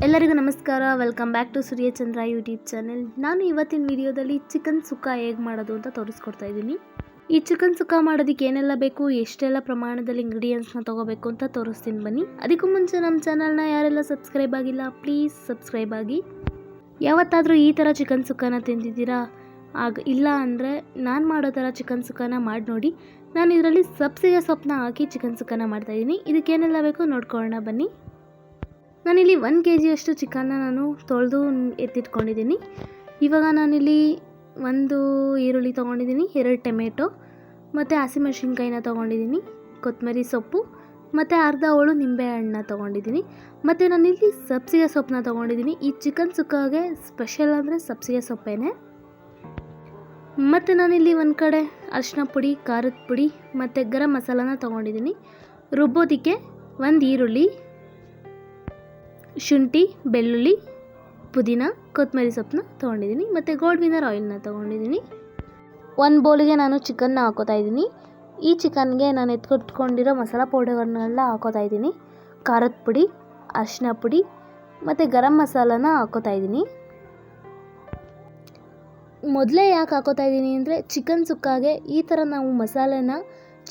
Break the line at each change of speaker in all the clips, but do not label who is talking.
ಎಲ್ಲರಿಗೂ ನಮಸ್ಕಾರ. Welcome back to Suryachandra YouTube channel. ನಾನು ಇವತ್ತಿನ ವಿಡಿಯೋದಲ್ಲಿ ಚಿಕನ್ ಸುಕ್ಕ ಹೇಗೆ ಮಾಡೋದು ಅಂತ ತೋರಿಸ್ಕೊಡ್ತಾ ಇದ್ದೀನಿ. ಈ ಚಿಕನ್ ಸುಕ್ಕ ಮಾಡೋದಕ್ಕೆ ಏನೆಲ್ಲ ಬೇಕು, ಎಷ್ಟೆಲ್ಲ ಪ್ರಮಾಣದಲ್ಲಿ ಇಂಗ್ರೀಡಿಯೆಂಟ್ಸ್ನ ತೊಗೋಬೇಕು ಅಂತ ತೋರಿಸ್ತೀನಿ ಬನ್ನಿ. ಅದಕ್ಕೂ ಮುಂಚೆ ನಮ್ಮ ಚಾನಲ್ನ ಯಾರೆಲ್ಲ ಸಬ್ಸ್ಕ್ರೈಬ್ ಆಗಿಲ್ಲ ಪ್ಲೀಸ್ ಸಬ್ಸ್ಕ್ರೈಬ್ ಆಗಿ. ಯಾವತ್ತಾದರೂ ಈ ಥರ ಚಿಕನ್ ಸುಕ್ಕನ ತಿಂದಿದ್ದೀರಾ? ಇಲ್ಲ ಅಂದರೆ ನಾನು ಮಾಡೋ ಥರ ಚಿಕನ್ ಸುಕ್ಕನ ಮಾಡಿ ನೋಡಿ. ನಾನು ಇದರಲ್ಲಿ ಸಬ್ಸಿಗೆ ಸೊಪ್ಪನ್ನ ಹಾಕಿ ಚಿಕನ್ ಸುಕ್ಕನ ಮಾಡ್ತಾಯಿದ್ದೀನಿ. ಇದಕ್ಕೇನೆಲ್ಲ ಬೇಕು ನೋಡ್ಕೊಳ್ಳೋಣ ಬನ್ನಿ. ನಾನಿಲ್ಲಿ 1 kg ಅಷ್ಟು ಚಿಕನ್ನ ನಾನು ತೊಳೆದು ಎತ್ತಿಟ್ಕೊಂಡಿದ್ದೀನಿ. ಇವಾಗ ನಾನಿಲ್ಲಿ 1 ಈರುಳ್ಳಿ ತೊಗೊಂಡಿದ್ದೀನಿ, 2 ಟೊಮೆಟೊ ಮತ್ತು ಹಸಿಮೆಣಸಿನ್ಕಾಯಿನ ತೊಗೊಂಡಿದ್ದೀನಿ, ಕೊತ್ತಂಬರಿ ಸೊಪ್ಪು ಮತ್ತು ಅರ್ಧ ಹೋಳು ನಿಂಬೆಹಣ್ಣನ್ನ ತೊಗೊಂಡಿದ್ದೀನಿ. ಮತ್ತು ನಾನಿಲ್ಲಿ ಸಬ್ಸಿಗೆ ಸೊಪ್ಪನ್ನ ತೊಗೊಂಡಿದ್ದೀನಿ. ಈ ಚಿಕನ್ ಸುಕ್ಕಾಗೆ ಸ್ಪೆಷಲ್ ಅಂದರೆ ಸಬ್ಸಿಗೆ ಸೊಪ್ಪೇನೆ. ಮತ್ತು ನಾನಿಲ್ಲಿ ಒಂದು ಕಡೆ ಅರಿಶಿನ ಪುಡಿ, ಖಾರದ ಪುಡಿ ಮತ್ತು ಗರಂ ಮಸಾಲಾನ ತೊಗೊಂಡಿದ್ದೀನಿ. ರುಬ್ಬೋದಕ್ಕೆ 1 ಈರುಳ್ಳಿ, ಶುಂಠಿ, ಬೆಳ್ಳುಳ್ಳಿ, ಪುದೀನ, ಕೊತ್ತಂಬರಿ ಸೊಪ್ಪನ್ನ ತೊಗೊಂಡಿದ್ದೀನಿ ಮತ್ತು ಗೋಲ್ಡ್ ವಿನ್ನರ್ ಆಯಿಲ್ನ ತೊಗೊಂಡಿದ್ದೀನಿ. 1 ಬೌಲಿಗೆ ನಾನು ಚಿಕನ್ನ ಹಾಕೋತಾ ಇದ್ದೀನಿ. ಈ ಚಿಕನ್ಗೆ ನಾನು ಎತ್ಕೊಟ್ಕೊಂಡಿರೋ ಮಸಾಲ ಪೌಡರ್ನೆಲ್ಲ ಹಾಕೋತಾ ಇದ್ದೀನಿ. ಖಾರದ ಪುಡಿ, ಅರಿಶಿನ ಪುಡಿ ಮತ್ತು ಗರಂ ಮಸಾಲಾನ ಹಾಕೋತಾ ಇದ್ದೀನಿ. ಮೊದಲೇ ಯಾಕೆ ಹಾಕೋತಾ ಇದ್ದೀನಿ ಅಂದರೆ ಚಿಕನ್ ಸುಕ್ಕಾಗೆ ಈ ಥರ ನಾವು ಮಸಾಲೆನ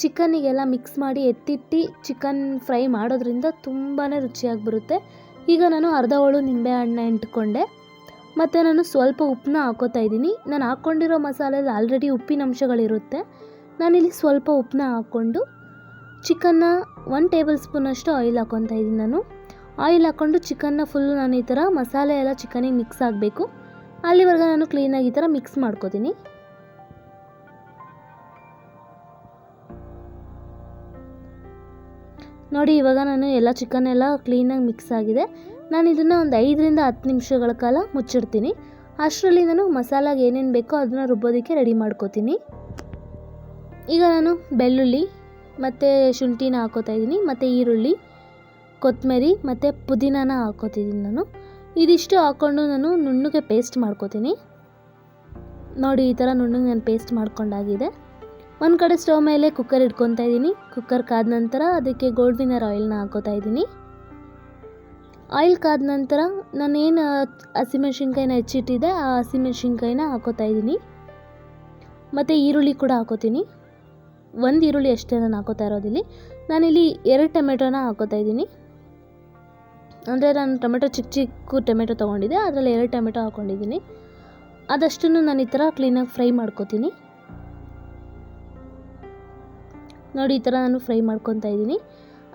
ಚಿಕನ್ನಿಗೆಲ್ಲ ಮಿಕ್ಸ್ ಮಾಡಿ ಎತ್ತಿಟ್ಟು ಚಿಕನ್ ಫ್ರೈ ಮಾಡೋದ್ರಿಂದ ತುಂಬಾ ರುಚಿಯಾಗಿ ಬರುತ್ತೆ. ಈಗ ನಾನು ಅರ್ಧ ಹೋಳು ನಿಂಬೆಹಣ್ಣು ಹಿಂಡ್ಕೊಂಡೆ ಮತ್ತು ನಾನು ಸ್ವಲ್ಪ ಉಪ್ಪನ್ನ ಹಾಕೋತಾ ಇದ್ದೀನಿ. ನಾನು ಹಾಕ್ಕೊಂಡಿರೋ ಮಸಾಲೆಯಲ್ಲಿ ಆಲ್ರೆಡಿ ಉಪ್ಪಿನ ಅಂಶಗಳಿರುತ್ತೆ. ನಾನಿಲ್ಲಿ ಸ್ವಲ್ಪ ಉಪ್ಪನ್ನ ಹಾಕ್ಕೊಂಡು ಚಿಕನ್ನ 1 ಟೇಬಲ್ ಸ್ಪೂನಷ್ಟು ಆಯಿಲ್ ಹಾಕ್ಕೊತಾ ಇದ್ದೀನಿ. ನಾನು ಆಯಿಲ್ ಹಾಕ್ಕೊಂಡು ಚಿಕನ್ನ ಫುಲ್ಲು ನಾನು ಈ ಥರ ಮಸಾಲೆ ಎಲ್ಲ ಚಿಕನಿಗೆ ಮಿಕ್ಸ್ ಆಗಬೇಕು. ಅಲ್ಲಿವರೆಗೆ ನಾನು ಕ್ಲೀನಾಗಿ ಈ ಥರ ಮಿಕ್ಸ್ ಮಾಡ್ಕೋತೀನಿ. ನೋಡಿ, ಇವಾಗ ನಾನು ಎಲ್ಲ ಚಿಕನ್ ಎಲ್ಲ ಕ್ಲೀನಾಗಿ ಮಿಕ್ಸ್ ಆಗಿದೆ. ನಾನು ಇದನ್ನು ಒಂದು 5 ರಿಂದ 10 ನಿಮಿಷಗಳ ಕಾಲ ಮುಚ್ಚಿಡ್ತೀನಿ. ಅಷ್ಟರಲ್ಲಿ ನಾನು ಮಸಾಲಾಗೆ ಏನೇನು ಬೇಕೋ ಅದನ್ನು ರುಬ್ಬೋದಕ್ಕೆ ರೆಡಿ ಮಾಡ್ಕೋತೀನಿ. ಈಗ ನಾನು ಬೆಳ್ಳುಳ್ಳಿ ಮತ್ತು ಶುಂಠಿನ ಹಾಕೋತಾ ಇದ್ದೀನಿ ಮತ್ತು ಈರುಳ್ಳಿ, ಕೊತ್ತಂಬರಿ ಮತ್ತು ಪುದೀನಾನ ಹಾಕೋತಿದ್ದೀನಿ. ನಾನು ಇದಿಷ್ಟು ಹಾಕ್ಕೊಂಡು ನಾನು ನುಣ್ಣಗೆ ಪೇಸ್ಟ್ ಮಾಡ್ಕೋತೀನಿ. ನೋಡಿ, ಈ ಥರ ನುಣ್ಣಗೆ ನಾನು ಪೇಸ್ಟ್ ಮಾಡ್ಕೊಂಡಾಗಿದೆ. ಒಂದು ಕಡೆ ಸ್ಟವ್ ಮೇಲೆ ಕುಕ್ಕರ್ ಇಟ್ಕೊತಾ ಇದ್ದೀನಿ. ಕುಕ್ಕರ್ ಕಾದ ನಂತರ ಅದಕ್ಕೆ ಗೋಲ್ಡ್ ವಿನ್ನರ್ ಆಯಿಲ್ನ ಹಾಕೋತಾ ಇದ್ದೀನಿ. ಆಯಿಲ್ ಕಾದ ನಂತರ ನಾನೇನು ಹಸಿಮೆಣ್ಸಿನ್ಕಾಯಿನ ಹೆಚ್ಚಿಟ್ಟಿದ್ದೆ ಆ ಹಸಿಮೆಣ್ಸಿನ್ಕಾಯಿನ ಹಾಕೋತಾ ಇದ್ದೀನಿ ಮತ್ತು ಈರುಳ್ಳಿ ಕೂಡ ಹಾಕೋತೀನಿ. 1 ಈರುಳ್ಳಿ ಅಷ್ಟೇ ನಾನು ಹಾಕೋತಾ ಇರೋದಿಲ್ಲಿ. ನಾನಿಲ್ಲಿ 2 ಟೊಮೆಟೊನ ಹಾಕೋತಾ ಇದ್ದೀನಿ. ಅಂದರೆ ನಾನು ಟೊಮೆಟೊ ಚಿಕ್ಕ ಟೊಮೆಟೊ ತೊಗೊಂಡಿದ್ದೆ, ಅದರಲ್ಲಿ 2 ಟೊಮೆಟೊ ಹಾಕ್ಕೊಂಡಿದ್ದೀನಿ. ಅದಷ್ಟನ್ನು ನಾನು ಈ ಥರ ಕ್ಲೀನಾಗಿ ಫ್ರೈ ಮಾಡ್ಕೋತೀನಿ. ನೋಡಿ, ಈ ಥರ ನಾನು ಫ್ರೈ ಮಾಡ್ಕೊತಾ ಇದ್ದೀನಿ.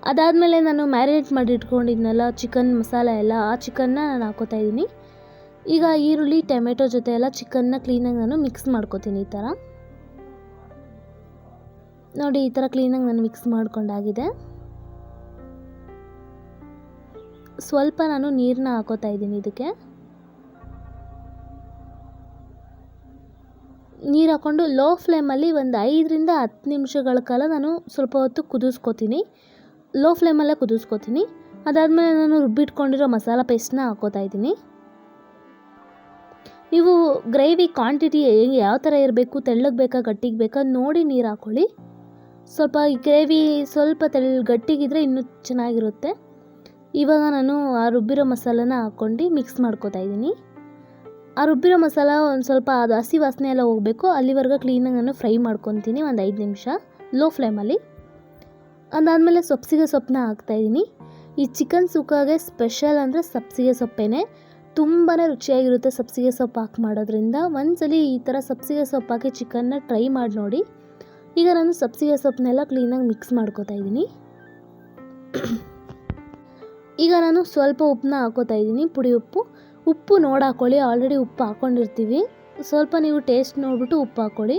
ಅದಾದಮೇಲೆ ನಾನು ಮ್ಯಾರಿನೇಟ್ ಮಾಡಿ ಇಟ್ಕೊಂಡಿದ್ನಲ್ಲ ಚಿಕನ್ ಮಸಾಲ ಎಲ್ಲ, ಆ ಚಿಕನ್ನ ನಾನು ಹಾಕೋತಾ ಇದ್ದೀನಿ. ಈಗ ಈರುಳ್ಳಿ ಟೊಮೆಟೊ ಜೊತೆ ಎಲ್ಲ ಚಿಕನ್ನ ಕ್ಲೀನಾಗಿ ನಾನು ಮಿಕ್ಸ್ ಮಾಡ್ಕೋತೀನಿ. ಈ ಥರ ನೋಡಿ, ಈ ಥರ ಕ್ಲೀನಾಗಿ ನಾನು ಮಿಕ್ಸ್ ಮಾಡ್ಕೊಂಡಾಗಿದೆ. ಸ್ವಲ್ಪ ನಾನು ನೀರನ್ನ ಹಾಕೋತಾ ಇದ್ದೀನಿ. ಇದಕ್ಕೆ ನೀರು ಹಾಕ್ಕೊಂಡು ಲೋ ಫ್ಲೇಮಲ್ಲಿ ಒಂದು 5 ರಿಂದ 10 ನಿಮಿಷಗಳ ಕಾಲ ನಾನು ಸ್ವಲ್ಪ ಹೊತ್ತು ಕುದಿಸ್ಕೋತೀನಿ. ಲೋ ಫ್ಲೇಮಲ್ಲೇ ಕುದಿಸ್ಕೋತೀನಿ. ಅದಾದಮೇಲೆ ನಾನು ರುಬ್ಬಿಟ್ಕೊಂಡಿರೋ ಮಸಾಲ ಪೇಸ್ಟನ್ನ ಹಾಕೋತಾ ಇದ್ದೀನಿ. ನೀವು ಗ್ರೇವಿ ಕ್ವಾಂಟಿಟಿ ಯಾವ ಥರ ಇರಬೇಕು, ತೆಳ್ಳಗೆ ಬೇಕಾ ಗಟ್ಟಿಗೆ ಬೇಕಾ ನೋಡಿ ನೀರು ಹಾಕ್ಕೊಳ್ಳಿ. ಸ್ವಲ್ಪ ಈ ಗ್ರೇವಿ ಸ್ವಲ್ಪ ಗಟ್ಟಿಗಿದ್ರೆ ಇನ್ನೂ ಚೆನ್ನಾಗಿರುತ್ತೆ. ಇವಾಗ ನಾನು ಆ ರುಬ್ಬಿರೋ ಮಸಾಲಾನ ಹಾಕ್ಕೊಂಡು ಮಿಕ್ಸ್ ಮಾಡ್ಕೋತಾ ಇದ್ದೀನಿ. ಆ ರುಬ್ಬಿರೋ ಮಸಾಲ ಒಂದು ಸ್ವಲ್ಪ ಅದು ಹಸಿ ವಾಸನೆ ಎಲ್ಲ ಹೋಗಬೇಕು, ಅಲ್ಲಿವರೆಗೆ ಕ್ಲೀನಾಗಿ ನಾನು ಫ್ರೈ ಮಾಡ್ಕೊತೀನಿ ಒಂದು 5 ನಿಮಿಷ ಲೋ ಫ್ಲೇಮಲ್ಲಿ. ಅದಾದಮೇಲೆ ಸಬ್ಸಿಗೆ ಸೊಪ್ಪನ್ನ ಹಾಕ್ತಾಯಿದ್ದೀನಿ. ಈ ಚಿಕನ್ ಸುಕ್ಕಾಗೆ ಸ್ಪೆಷಲ್ ಅಂದರೆ ಸಬ್ಸಿಗೆ ಸೊಪ್ಪೇನೆ. ತುಂಬಾ ರುಚಿಯಾಗಿರುತ್ತೆ ಸಬ್ಸಿಗೆ ಸೊಪ್ಪು ಹಾಕಿ ಮಾಡೋದ್ರಿಂದ. ಒಂದ್ಸಲಿ ಈ ಥರ ಸಬ್ಸಿಗೆ ಸೊಪ್ಪು ಹಾಕಿ ಚಿಕನ್ನ ಟ್ರೈ ಮಾಡಿ ನೋಡಿ. ಈಗ ನಾನು ಸಬ್ಸಿಗೆ ಸೊಪ್ಪನ್ನೆಲ್ಲ ಕ್ಲೀನಾಗಿ ಮಿಕ್ಸ್ ಮಾಡ್ಕೋತಾ ಇದ್ದೀನಿ. ಈಗ ನಾನು ಸ್ವಲ್ಪ ಉಪ್ಪನ್ನ ಹಾಕೋತಾ ಇದ್ದೀನಿ, ಪುಡಿ ಉಪ್ಪು ನೋಡಿ ಹಾಕ್ಕೊಳ್ಳಿ. ಆಲ್ರೆಡಿ ಉಪ್ಪು ಹಾಕ್ಕೊಂಡಿರ್ತೀವಿ. ಸ್ವಲ್ಪ ನೀವು ಟೇಸ್ಟ್ ನೋಡಿಬಿಟ್ಟು ಉಪ್ಪು ಹಾಕ್ಕೊಳ್ಳಿ.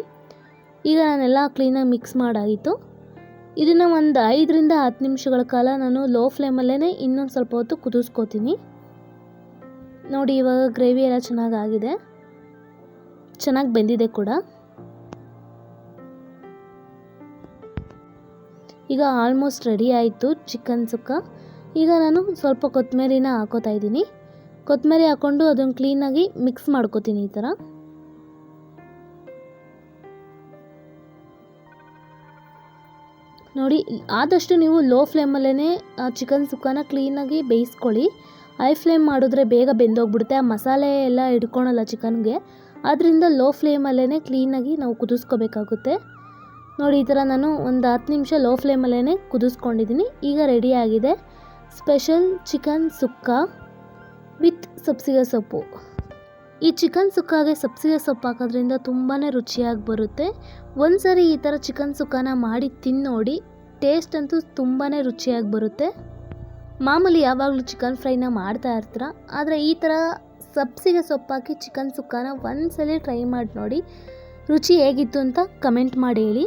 ಈಗ ನಾನೆಲ್ಲ ಕ್ಲೀನಾಗಿ ಮಿಕ್ಸ್ ಮಾಡಾಗಿತ್ತು. ಇದನ್ನು ಒಂದು 5 ರಿಂದ 10 ನಿಮಿಷಗಳ ಕಾಲ ನಾನು ಲೋ ಫ್ಲೇಮಲ್ಲೇ ಇನ್ನೊಂದು ಸ್ವಲ್ಪ ಹೊತ್ತು ಕುದಿಸ್ಕೋತೀನಿ. ನೋಡಿ, ಇವಾಗ ಗ್ರೇವಿ ಎಲ್ಲ ಚೆನ್ನಾಗಾಗಿದೆ, ಚೆನ್ನಾಗಿ ಬೆಂದಿದೆ ಕೂಡ. ಈಗ ಆಲ್ಮೋಸ್ಟ್ ರೆಡಿ ಆಯಿತು ಚಿಕನ್ ಸುಕ್ಕ. ಈಗ ನಾನು ಸ್ವಲ್ಪ ಕೊತ್ತಂಬರಿನ ಹಾಕೋತಾ ಇದ್ದೀನಿ. ಕೊತ್ತಂಬರಿ ಹಾಕ್ಕೊಂಡು ಅದನ್ನು ಕ್ಲೀನಾಗಿ ಮಿಕ್ಸ್ ಮಾಡ್ಕೋತೀನಿ. ಈ ಥರ ನೋಡಿ, ಆದಷ್ಟು ನೀವು ಲೋ ಫ್ಲೇಮಲ್ಲೇ ಚಿಕನ್ ಸುಕ್ಕನ ಕ್ಲೀನಾಗಿ ಬೇಯಿಸ್ಕೊಳ್ಳಿ. ಹೈ ಫ್ಲೇಮ್ ಮಾಡಿದ್ರೆ ಬೇಗ ಬೆಂದೋಗ್ಬಿಡುತ್ತೆ, ಆ ಮಸಾಲೆ ಎಲ್ಲ ಹಿಡ್ಕೊಳಲ್ಲ ಚಿಕನ್ಗೆ. ಆದ್ದರಿಂದ ಲೋ ಫ್ಲೇಮಲ್ಲೇ ಕ್ಲೀನಾಗಿ ನಾವು ಕುದಿಸ್ಕೋಬೇಕಾಗುತ್ತೆ. ನೋಡಿ, ಈ ಥರ ನಾನು ಒಂದು 10 ನಿಮಿಷ ಲೋ ಫ್ಲೇಮಲ್ಲೇ ಕುದಿಸ್ಕೊಂಡಿದ್ದೀನಿ. ಈಗ ರೆಡಿಯಾಗಿದೆ ಸ್ಪೆಷಲ್ ಚಿಕನ್ ಸುಕ್ಕ ವಿತ್ ಸಬ್ಸಿಗೆ ಸೊಪ್ಪು. ಈ ಚಿಕನ್ ಸುಕ್ಕಾಗೆ ಸಬ್ಸಿಗೆ ಸೊಪ್ಪು ಹಾಕೋದ್ರಿಂದ ತುಂಬಾ ರುಚಿಯಾಗಿ ಬರುತ್ತೆ. ಒಂದು ಸರಿ ಈ ಥರ ಚಿಕನ್ ಸುಕ್ಕನ ಮಾಡಿ ತಿನ್ನೋಡಿ, ಟೇಸ್ಟ್ ಅಂತೂ ತುಂಬಾ ರುಚಿಯಾಗಿ ಬರುತ್ತೆ. ಮಾಮೂಲಿ ಯಾವಾಗಲೂ ಚಿಕನ್ ಫ್ರೈನ ಮಾಡ್ತಾ ಇರ್ತೀರ, ಆದರೆ ಈ ಥರ ಸಬ್ಸಿಗೆ ಸೊಪ್ಪು ಹಾಕಿ ಚಿಕನ್ ಸುಕ್ಕನ ಒಂದ್ಸಲ ಟ್ರೈ ಮಾಡಿ ನೋಡಿ, ರುಚಿ ಹೇಗಿತ್ತು ಅಂತ ಕಮೆಂಟ್ ಮಾಡಿ ಹೇಳಿ.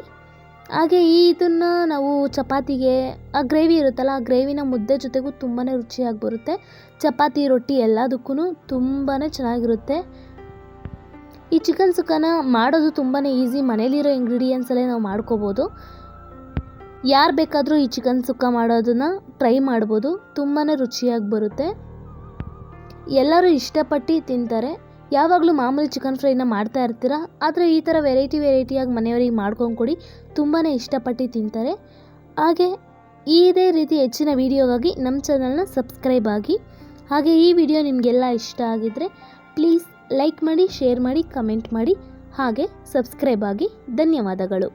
ಹಾಗೆ ಇದನ್ನು ನಾವು ಚಪಾತಿಗೆ, ಆ ಗ್ರೇವಿ ಇರುತ್ತಲ್ಲ, ಆ ಗ್ರೇವಿನ ಮುದ್ದೆ ಜೊತೆಗೂ ತುಂಬಾ ರುಚಿಯಾಗಿ ಬರುತ್ತೆ. ಚಪಾತಿ, ರೊಟ್ಟಿ ಎಲ್ಲದಕ್ಕೂ ತುಂಬಾ ಚೆನ್ನಾಗಿರುತ್ತೆ. ಈ ಚಿಕನ್ ಸುಕ್ಕನ ಮಾಡೋದು ತುಂಬಾ ಈಸಿ, ಮನೇಲಿರೋ ಇಂಗ್ರೀಡಿಯೆಂಟ್ಸಲ್ಲೇ ನಾವು ಮಾಡ್ಕೋಬೋದು. ಯಾರು ಬೇಕಾದರೂ ಈ ಚಿಕನ್ ಸುಕ್ಕ ಮಾಡೋದನ್ನು ಟ್ರೈ ಮಾಡ್ಬೋದು, ತುಂಬಾ ರುಚಿಯಾಗಿ ಬರುತ್ತೆ. ಎಲ್ಲರೂ ಇಷ್ಟಪಟ್ಟು ತಿಂತಾರೆ. ಯಾವಾಗಲೂ ಮಾಮೂಲಿ ಚಿಕನ್ ಫ್ರೈನ ಮಾಡ್ತಾ ಇರ್ತೀರ, ಆದರೆ ಈ ಥರ ವೆರೈಟಿಯಾಗಿ ಮನೆಯವರಿಗೆ ಮಾಡ್ಕೊಂಡು ಕೊಡಿ, ತುಂಬಾ ಇಷ್ಟಪಟ್ಟು ತಿಂತಾರೆ. ಹಾಗೆ ಇದೇ ರೀತಿ ಹೆಚ್ಚಿನ ವೀಡಿಯೋಗಾಗಿ ನಮ್ಮ ಚಾನಲ್ನ ಸಬ್ಸ್ಕ್ರೈಬ್ ಆಗಿ. ಹಾಗೆ ಈ ವಿಡಿಯೋ ನಿಮಗೆಲ್ಲ ಇಷ್ಟ ಆಗಿದ್ದರೆ ಪ್ಲೀಸ್ ಲೈಕ್ ಮಾಡಿ, ಶೇರ್ ಮಾಡಿ, ಕಮೆಂಟ್ ಮಾಡಿ, ಹಾಗೆ ಸಬ್ಸ್ಕ್ರೈಬ್ ಆಗಿ. ಧನ್ಯವಾದಗಳು.